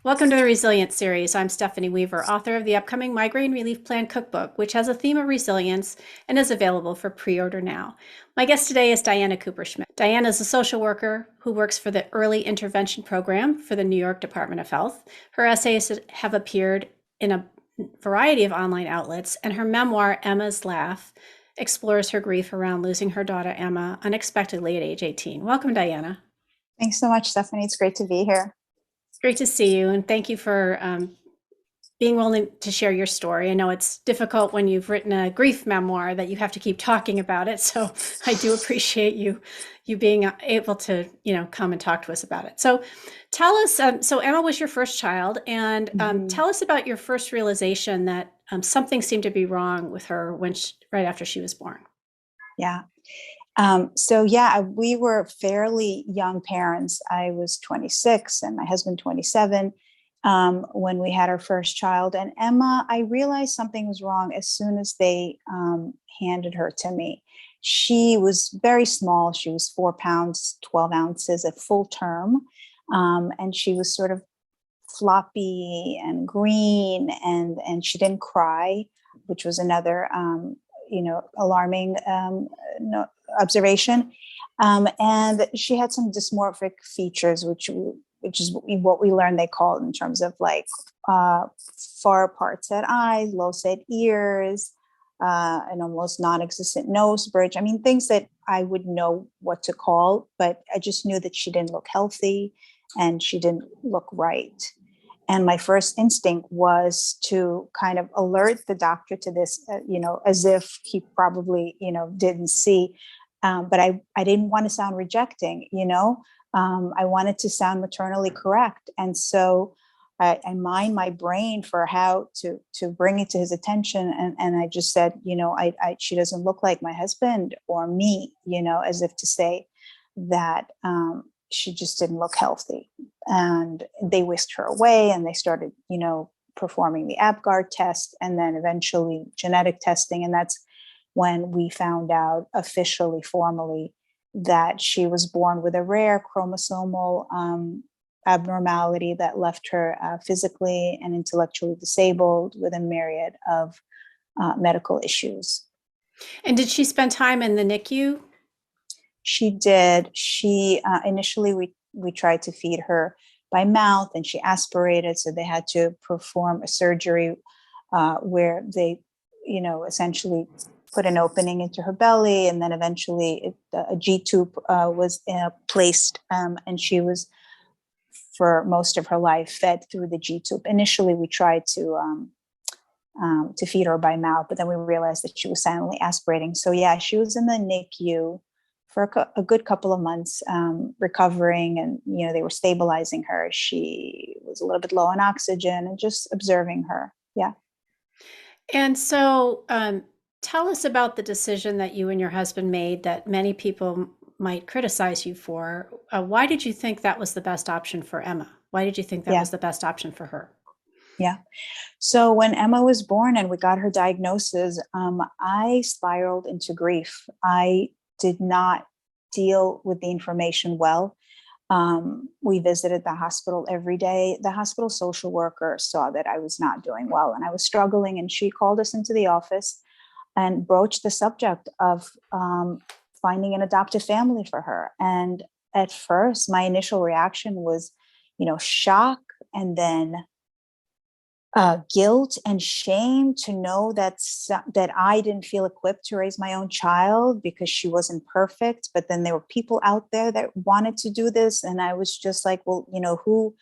Welcome to the Resilience series. I'm Stephanie Weaver, author of the upcoming Migraine Relief Plan Cookbook, which has a theme of resilience and is available for pre-order now. My guest today is Diana Kupershmit. Diana is a social worker who works for the Early Intervention Program for the New York Department of Health. Her essays have appeared in a variety of online outlets, and her memoir, Emma's Laugh, explores her grief around losing her daughter Emma unexpectedly at age 18. Welcome, Diana. Thanks so much, Stephanie. It's great to be here. Great to see you, and thank you for being willing to share your story. I know it's difficult when you've written a grief memoir that you have to keep talking about it. So I do appreciate you being able to come and talk to us about it. So tell us. So Emma was your first child, and tell us about your first realization that something seemed to be wrong with her right after she was born. Yeah. We were fairly young parents. I was 26 and my husband 27 when we had our first child. And Emma, I realized something was wrong as soon as they handed her to me. She was very small. She was 4 pounds, 12 ounces at full term. And she was sort of floppy and green, and she didn't cry, which was another alarming observation. And she had some dysmorphic features, which is what we learned they call it in terms of like far apart set eyes, low set ears, an almost non-existent nose bridge. I mean, things that I would know what to call, but I just knew that she didn't look healthy and she didn't look right. And my first instinct was to kind of alert the doctor to this, as if he probably, didn't see. But I didn't want to sound rejecting, I wanted to sound maternally correct. And so I mined my brain for how to bring it to his attention. And I just said, she doesn't look like my husband or me, as if to say that she just didn't look healthy. And they whisked her away and they started, performing the Apgar test and then eventually genetic testing. And that's when we found out officially, formally, that she was born with a rare chromosomal abnormality that left her physically and intellectually disabled with a myriad of medical issues. And did she spend time in the NICU? She did. She initially we tried to feed her by mouth, and she aspirated, so they had to perform a surgery where they, essentially put an opening into her belly, and then eventually a G tube was placed, and she was, for most of her life, fed through the G tube. Initially, we tried to feed her by mouth, but then we realized that she was silently aspirating. So yeah, she was in the NICU for a good couple of months, recovering, and they were stabilizing her. She was a little bit low on oxygen, and just observing her. Yeah. And so tell us about the decision that you and your husband made that many people might criticize you for. Why did you think that was the best option for Emma? Why did you think that was the best option for her? Yeah. So when Emma was born and we got her diagnosis, I spiraled into grief. I did not deal with the information well. We visited the hospital every day. The hospital social worker saw that I was not doing well and I was struggling, and she called us into the office and broached the subject of finding an adoptive family for her. And at first, my initial reaction was, shock, and then guilt and shame to know that I didn't feel equipped to raise my own child because she wasn't perfect. But then there were people out there that wanted to do this, and I was just like, well, who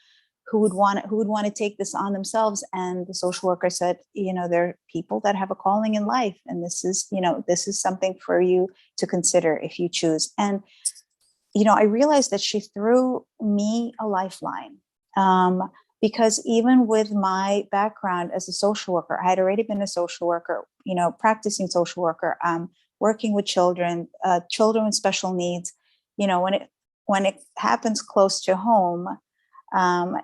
would want to take this on themselves? And the social worker said, there are people that have a calling in life, and this is something for you to consider if you choose. And I realized that she threw me a lifeline. Because even with my background as a social worker, I had already been a social worker, practicing social worker, working with children with special needs. When it happens close to home,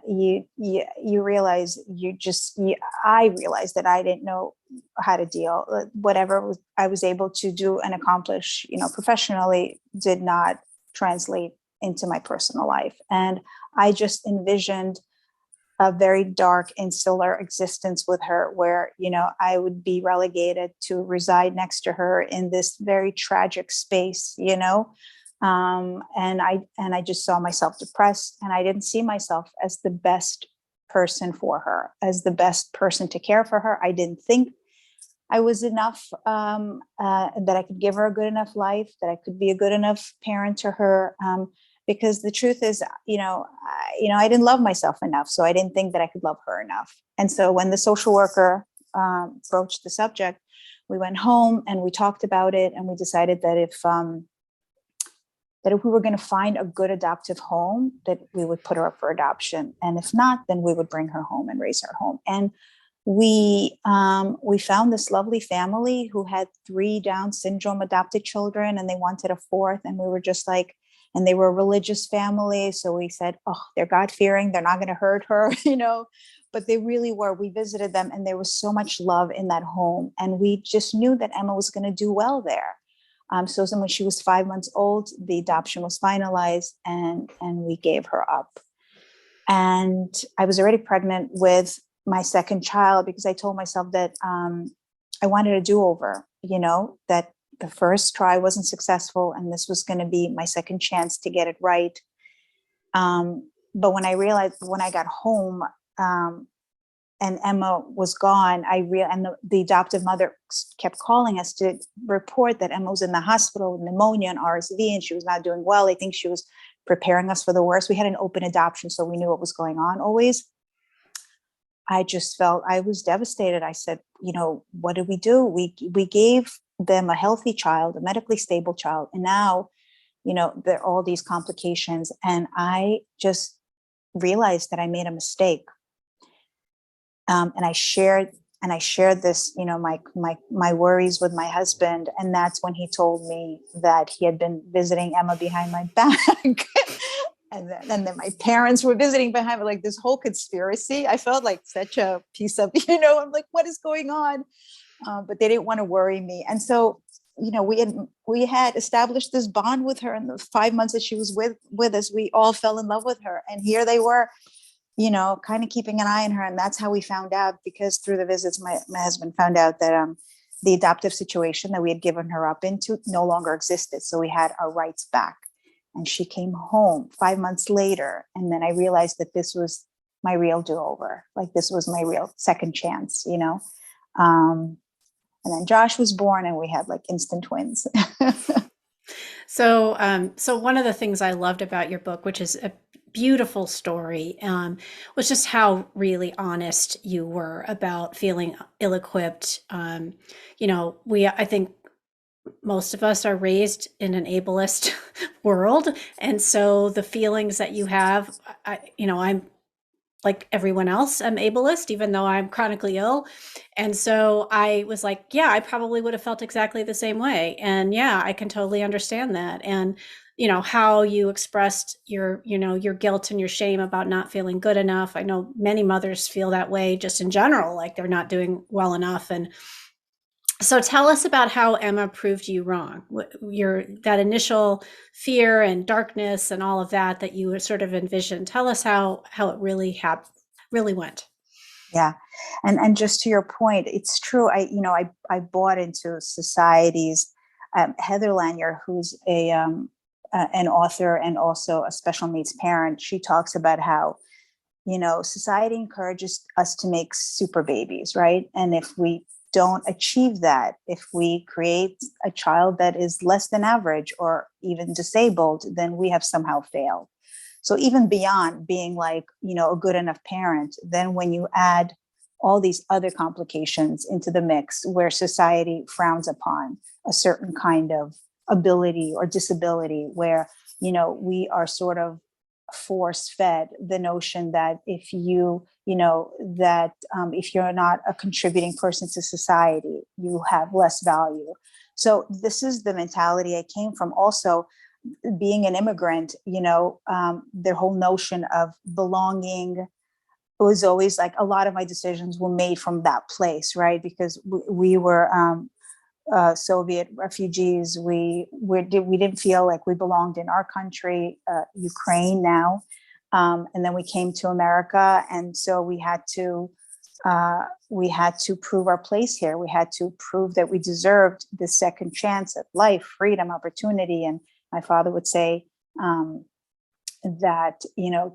you realize I realized that I didn't know how to deal. Whatever I was able to do and accomplish, professionally, did not translate into my personal life, and I just envisioned a very dark insular existence with her where, I would be relegated to reside next to her in this very tragic space, and I just saw myself depressed, and I didn't see myself as the best person for her, as the best person to care for her. I didn't think I was enough, that I could give her a good enough life, that I could be a good enough parent to her. Because the truth is, I didn't love myself enough, so I didn't think that I could love her enough. And so when the social worker broached the subject, we went home and we talked about it, and we decided that if we were going to find a good adoptive home, that we would put her up for adoption, and if not, then we would bring her home and raise her home. And we found this lovely family who had 3 Down syndrome adopted children, and they wanted a 4th, and we were just like, and they were a religious family, so we said, oh, they're God-fearing, they're not going to hurt her, but they really were. We visited them, and there was so much love in that home, and we just knew that Emma was going to do well there. So when she was 5 months old, the adoption was finalized, and we gave her up. And I was already pregnant with my second child because I told myself that I wanted a do-over, that the first try wasn't successful, and this was going to be my second chance to get it right. But when I got home, and Emma was gone, and the adoptive mother kept calling us to report that Emma was in the hospital with pneumonia and RSV, and she was not doing well. I think she was preparing us for the worst. We had an open adoption, so we knew what was going on always. I just felt, I was devastated. I said, what did we do? We gave them a healthy child, a medically stable child, and now, there are all these complications. And I just realized that I made a mistake. And I shared this, my worries with my husband. And that's when he told me that he had been visiting Emma behind my back. and then my parents were visiting behind me, like this whole conspiracy. I felt like such a piece of, I'm like, what is going on? But they didn't want to worry me. And so, we had established this bond with her in the 5 months that she was with us. We all fell in love with her. And here they were, kind of keeping an eye on her. And that's how we found out, because through the visits, my husband found out that the adoptive situation that we had given her up into no longer existed. So we had our rights back. And she came home 5 months later. And then I realized that this was my real do-over. Like, this was my real second chance, and then Josh was born, and we had like instant twins. So one of the things I loved about your book, which is a beautiful story, was just how really honest you were about feeling ill-equipped. I think most of us are raised in an ableist world, and so the feelings that you have, I'm like everyone else, I'm ableist, even though I'm chronically ill. And so I was like, yeah, I probably would have felt exactly the same way. And yeah, I can totally understand that. And, how you expressed your guilt and your shame about not feeling good enough. I know many mothers feel that way just in general, like they're not doing well enough. And so tell us about how Emma proved you wrong. That initial fear and darkness and all of that you sort of envisioned. Tell us how it really went. Yeah. And just to your point, it's true. I bought into society's, Heather Lanier, who's an author and also a special needs parent. She talks about how, society encourages us to make super babies, right? And if we don't achieve that, if we create a child that is less than average or even disabled, then we have somehow failed. So even beyond being like, a good enough parent, then when you add all these other complications into the mix where society frowns upon a certain kind of ability or disability, where, we are sort of force fed the notion that if if you're not a contributing person to society, you have less value. So this is the mentality I came from. Also, being an immigrant, the whole notion of belonging was always like, a lot of my decisions were made from that place, right? Because we were Soviet refugees. We didn't feel like we belonged in our country, Ukraine now. And then we came to America, and so we had to prove our place here. We had to prove that we deserved the second chance at life, freedom, opportunity. And my father would say that,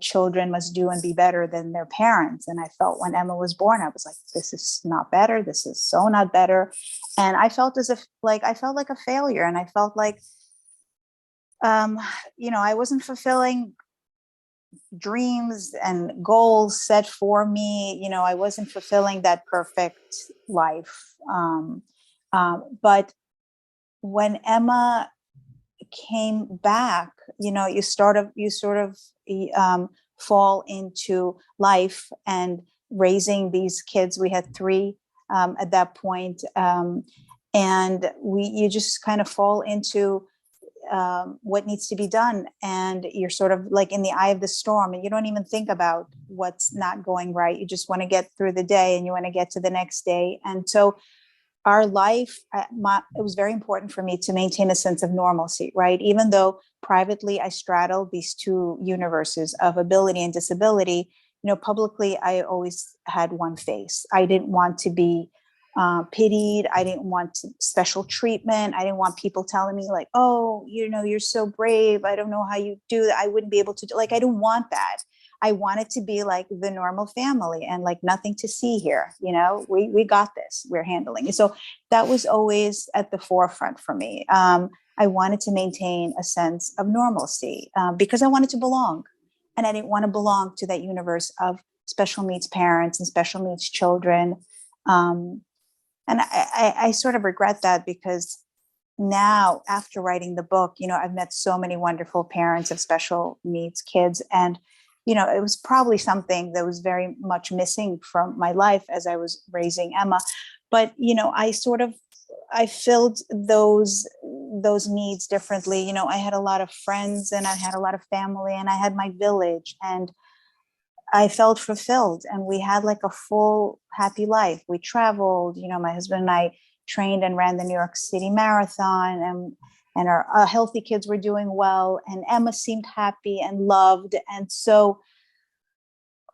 children must do and be better than their parents. And I felt when Emma was born, I was like, this is not better. This is so not better. And I felt as if I felt like a failure. And I felt like, I wasn't fulfilling dreams and goals set for me. I wasn't fulfilling that perfect life. But when Emma came back, you sort of fall into life and raising these kids. We had three at that point, and you just kind of fall into what needs to be done, and you're sort of like in the eye of the storm, and you don't even think about what's not going right. You just want to get through the day, and you want to get to the next day. And so our life, it was very important for me to maintain a sense of normalcy, right? Even though privately I straddled these two universes of ability and disability, publicly I always had one face. I didn't want to be pitied. I didn't want special treatment. I didn't want people telling me like, oh, you're so brave. I don't know how you do that. I wouldn't be able to do, I didn't want that. I wanted to be like the normal family and like nothing to see here. We got this, we're handling it. So that was always at the forefront for me. I wanted to maintain a sense of normalcy because I wanted to belong. And I didn't want to belong to that universe of special needs parents and special needs children. And I sort of regret that because now after writing the book, I've met so many wonderful parents of special needs kids. And, it was probably something that was very much missing from my life as I was raising Emma. But, I filled those needs differently. I had a lot of friends and I had a lot of family and I had my village, and I felt fulfilled, and we had like a full happy life. We traveled, my husband and I trained and ran the New York City Marathon, and our healthy kids were doing well, and Emma seemed happy and loved. And so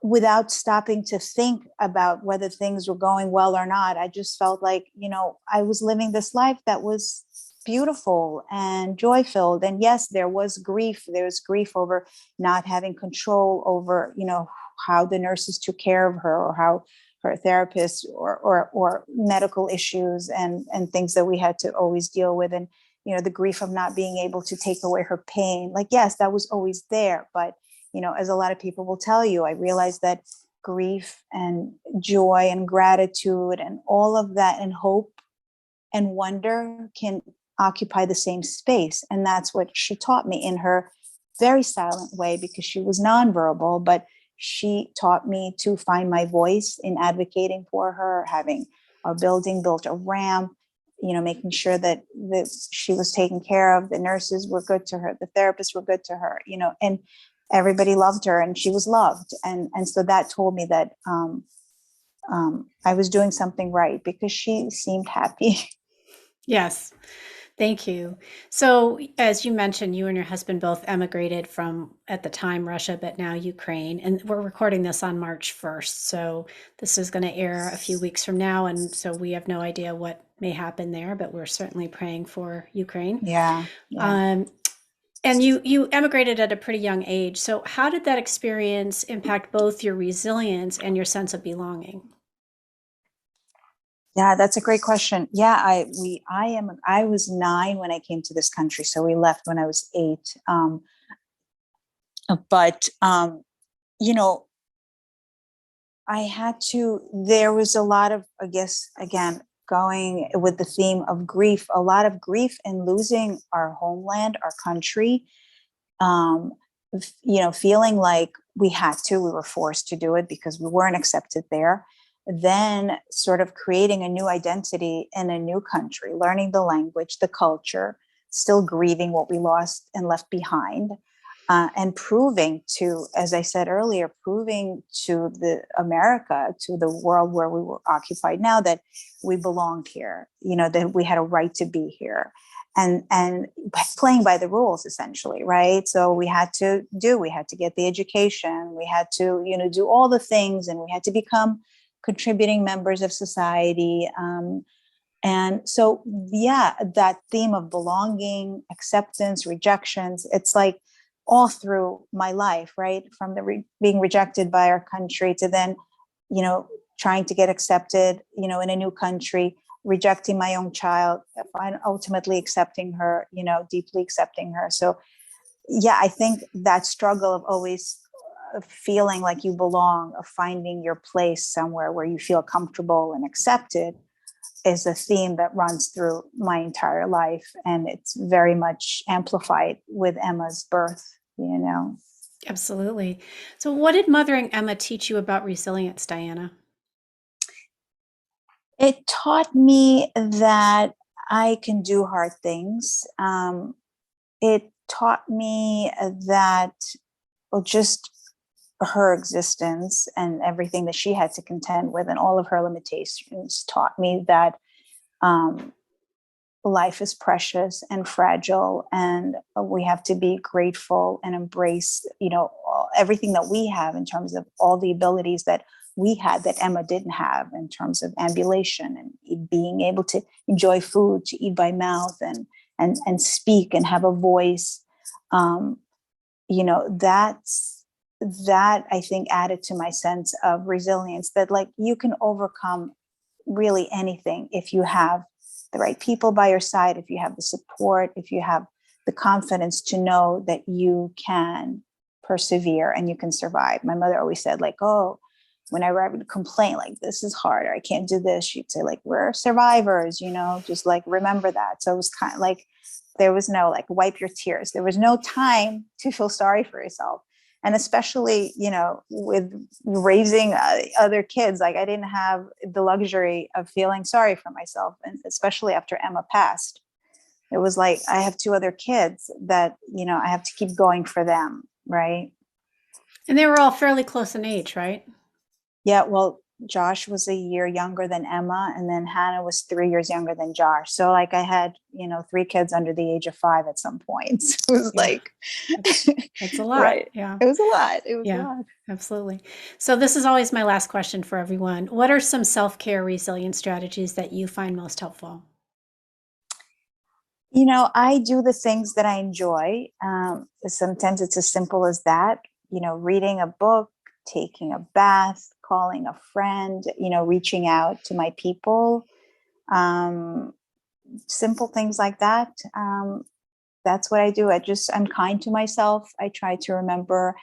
without stopping to think about whether things were going well or not, I just felt like, I was living this life that was beautiful and joy filled. And yes, there was grief. There was grief over not having control over, how the nurses took care of her, or how her therapists or medical issues and things that we had to always deal with. And, the grief of not being able to take away her pain. Like, yes, that was always there. But, as a lot of people will tell you, I realized that grief and joy and gratitude and all of that and hope and wonder can occupy the same space. And that's what she taught me in her very silent way, because she was nonverbal, but she taught me to find my voice in advocating for her, having our building built a ramp, making sure that she was taken care of. The nurses were good to her. The therapists were good to her, and everybody loved her and she was loved. And so that told me that I was doing something right because she seemed happy. Yes. Thank you. So, as you mentioned, you and your husband both emigrated from, at the time, Russia, but now Ukraine. And we're recording this on March 1st. So, this is going to air a few weeks from now. And so, we have no idea what may happen there, but we're certainly praying for Ukraine. Yeah. And you emigrated at a pretty young age. So, how did that experience impact both your resilience and your sense of belonging? Yeah, that's a great question. Yeah, I was 9 when I came to this country, so we left when I was 8. But you know, I had to. There was a lot of, I guess, again, going with the theme of grief. A lot of grief in losing our homeland, our country. Feeling like we were forced to do it because we weren't accepted there. Then sort of creating a new identity in a new country, learning the language, the culture, still grieving what we lost and left behind, and proving to, as I said earlier, proving to the America, to the world where we were occupied now, that we belonged here, that we had a right to be here. and playing by the rules essentially, right? So we had to get the education, we had to, do all the things, and we had to become contributing members of society. And so, yeah, that theme of belonging, acceptance, rejections, it's like all through my life, right? From the being rejected by our country to then, trying to get accepted, in a new country, rejecting my own child, and ultimately accepting her, deeply accepting her. So, yeah, I think that struggle of always feeling like you belong, of finding your place somewhere where you feel comfortable and accepted, is a theme that runs through my entire life. And it's very much amplified with Emma's birth. Absolutely. So, what did mothering Emma teach you about resilience, Diana? It taught me that I can do hard things. It taught me that, well, just her existence and everything that she had to contend with and all of her limitations taught me that um, life is precious and fragile, and we have to be grateful and embrace, everything that we have in terms of all the abilities that we had that Emma didn't have, in terms of ambulation and being able to enjoy food, to eat by mouth, and speak and have a voice. um, that I think added to my sense of resilience, that like you can overcome really anything if you have the right people by your side, if you have the support, if you have the confidence to know that you can persevere and you can survive. My mother always said, like, oh, whenever I would complain, like, this is hard, or I can't do this, she'd say, like, we're survivors, just like remember that. So it was kind of like there was no like wipe your tears. There was no time to feel sorry for yourself. And especially, with raising other kids, like I didn't have the luxury of feeling sorry for myself. And especially after Emma passed, it was like, I have two other kids that, I have to keep going for them. Right. And they were all fairly close in age, right? Yeah. Well, Josh was a year younger than Emma, and then Hannah was 3 years younger than Josh. So like I had, three kids under the age of 5 at some points. It was Yeah. like, That's a lot. right. Yeah. It was a lot. It was a Yeah. lot. Absolutely. So, this is always my last question for everyone. What are some self care resilience strategies that you find most helpful? I do the things that I enjoy. Sometimes it's as simple as that, reading a book, taking a bath, calling a friend, reaching out to my people. Um, Simple things like that. That's what I do. I'm kind to myself. I try to remember.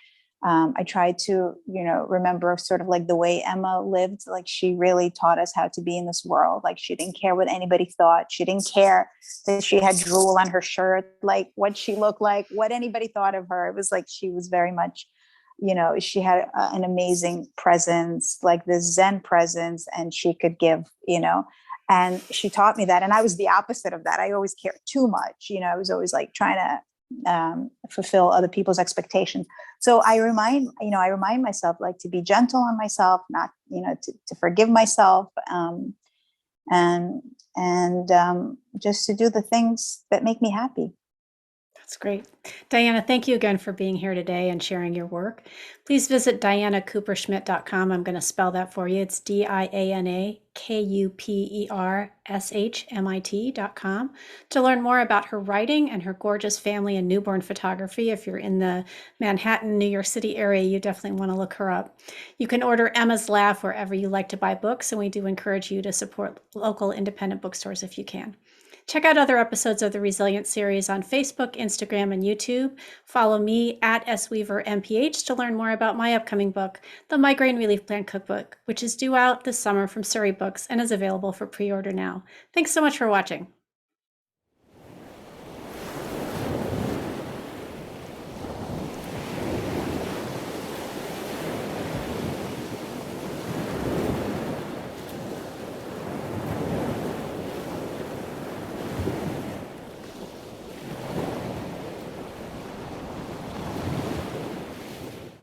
I try to, remember sort of like the way Emma lived. Like she really taught us how to be in this world. Like she didn't care what anybody thought. She didn't care that she had drool on her shirt, like what she looked like, what anybody thought of her. It was like she was very much, she had an amazing presence, like this Zen presence, and she could give, and she taught me that. And I was the opposite of that. I always cared too much. I was always like trying to fulfill other people's expectations. So I remind myself like to be gentle on myself, not, to forgive myself, and just to do the things that make me happy. That's great. Diana, thank you again for being here today and sharing your work. Please visit dianakuperschmidt.com. I'm going to spell that for you. It's DianaKuperschmidt.com to learn more about her writing and her gorgeous family and newborn photography. If you're in the Manhattan, New York City area, you definitely want to look her up. You can order Emma's Laugh wherever you like to buy books, and we do encourage you to support local independent bookstores if you can. Check out other episodes of the Resilience series on Facebook, Instagram, and YouTube. Follow me at SWeaverMPH to learn more about my upcoming book, The Migraine Relief Plan Cookbook, which is due out this summer from Surrey Books and is available for pre-order now. Thanks so much for watching.